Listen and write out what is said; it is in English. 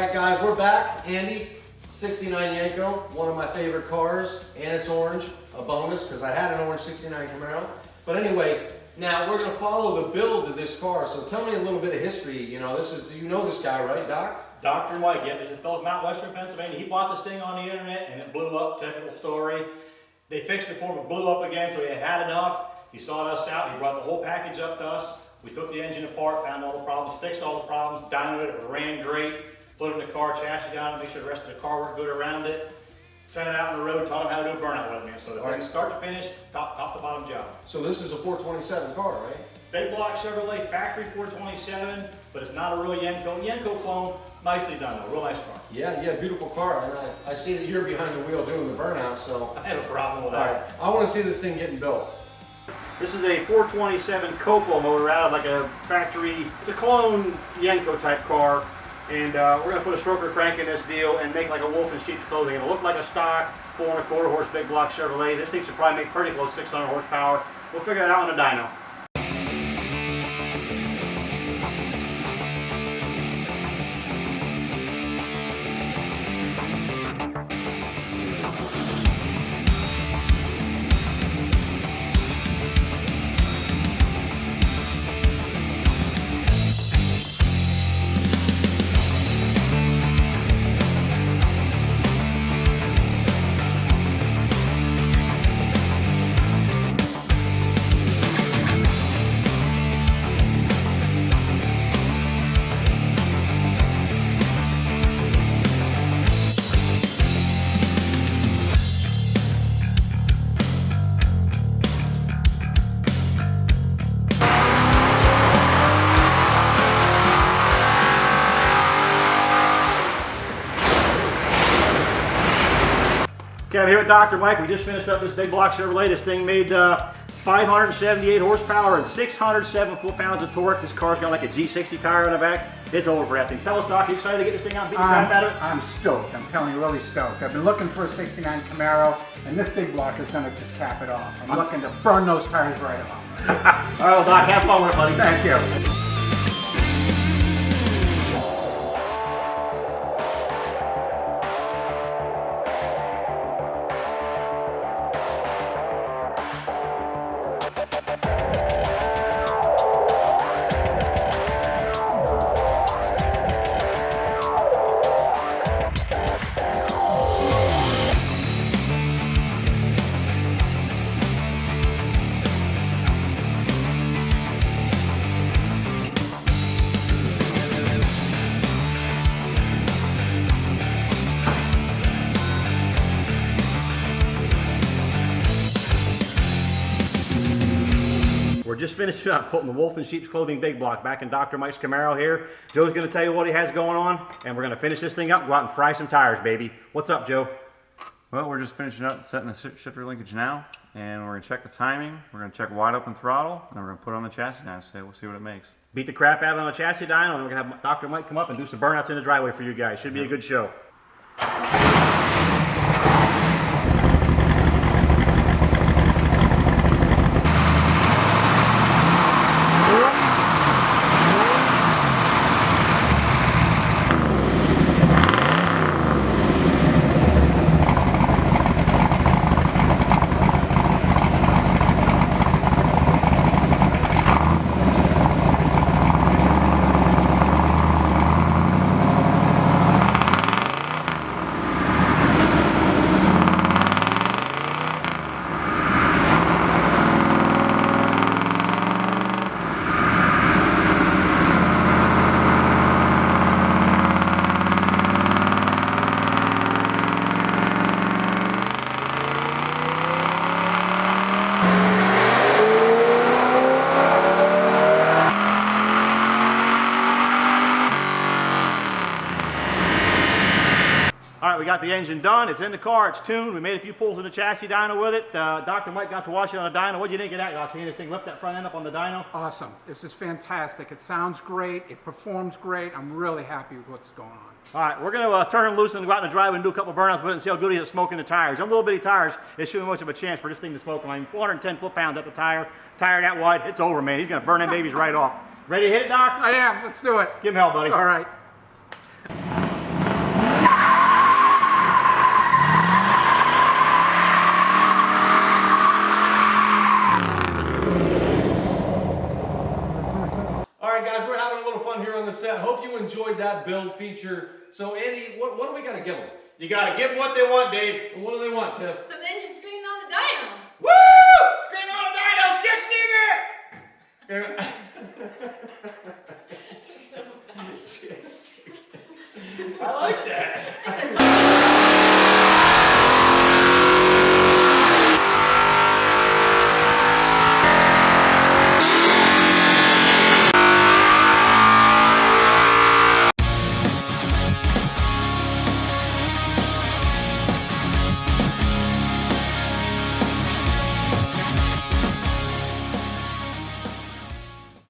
right, guys, we're back. Andy, 69 Yenko, one of my favorite cars, and it's orange, a bonus, because I had an orange 69 Camaro. But anyway, now we're going to follow the build of this car. So tell me a little bit of history. You know, you know this guy, right, Doc? Dr. Mike, yeah, he's a fellow from out western Pennsylvania. He bought this thing on the internet and it blew up, typical story. They fixed it for him, it blew up again, so he had had enough. He sought us out, he brought the whole package up to us. We took the engine apart, found all the problems, fixed all the problems, dynoed it, it ran great. Put it in the car, chassis down, make sure the rest of the car worked good around it. Sent it out on the road, taught him how to do a burnout with me. So the thing start to finish, top to bottom job. So this is a 427 car, right? Big block Chevrolet, factory 427, but it's not a real Yenko. Yenko clone, nicely done though, real nice car. Yeah, beautiful car. And I see that you're behind the wheel doing the burnout, so. I have a problem with All that. right, I want to see this thing getting built. This is a 427 Copo motor out of like a factory. It's a clone Yenko type car. And we're going to put a stroker crank in this deal and make like a wolf in sheep's clothing. It'll look like a stock 4.25 horse big block Chevrolet. This thing should probably make pretty close 600 horsepower. We'll figure it out on a dyno. Okay, I'm here with Dr. Mike. We just finished up this big block Chevrolet. This thing made 578 horsepower and 607 foot-pounds of torque. This car's got like a G60 tire on the back. It's over for that thing. Tell us, Doc, you excited to get this thing out and beat the crap out of it? I'm stoked. I'm telling you, really stoked. I've been looking for a 69 Camaro, and this big block is going to just cap it off. I'm looking to burn those tires right off. All right, well, Doc, have fun with it, buddy. Thank you. We're just finishing up putting the wolf in sheep's clothing big block back in Dr. Mike's Camaro here. Joe's going to tell you what he has going on, and we're going to finish this thing up, go out and fry some tires, baby. What's up, Joe? Well, we're just finishing up setting the shifter linkage now, and we're going to check the timing. We're going to check wide open throttle, and we're going to put it on the chassis now, so we'll see what it makes. Beat the crap out of it on a chassis dyno, and we're going to have Dr. Mike come up and do some burnouts in the driveway for you guys. Should be a good show. All right, we got the engine done. It's in the car. It's tuned. We made a few pulls in the chassis dyno with it. Dr. Mike got to watch it on a dyno. What do you think of that, Doc? Seeing this thing lift that front end up on the dyno? Awesome. This is fantastic. It sounds great. It performs great. I'm really happy with what's going on. All right, we're going to turn him loose and go out in the driveway and do a couple of burnouts with it and see how good he is at smoking the tires. Them little bitty tires, it shouldn't be much of a chance for this thing to smoke. I mean, 410 foot-pounds at the tire that wide, it's over, man. He's going to burn them babies right off. Ready to hit it, Doc? I am. Let's do it. Give him hell, buddy. All right. 100%. Hope you enjoyed that build feature. So Andy, what do we got to give them? You gotta give them what they want, Dave. What do they want, Tiff? Some engine screaming on the dyno. Woo! Screaming on a dino, chick stinger! I like that.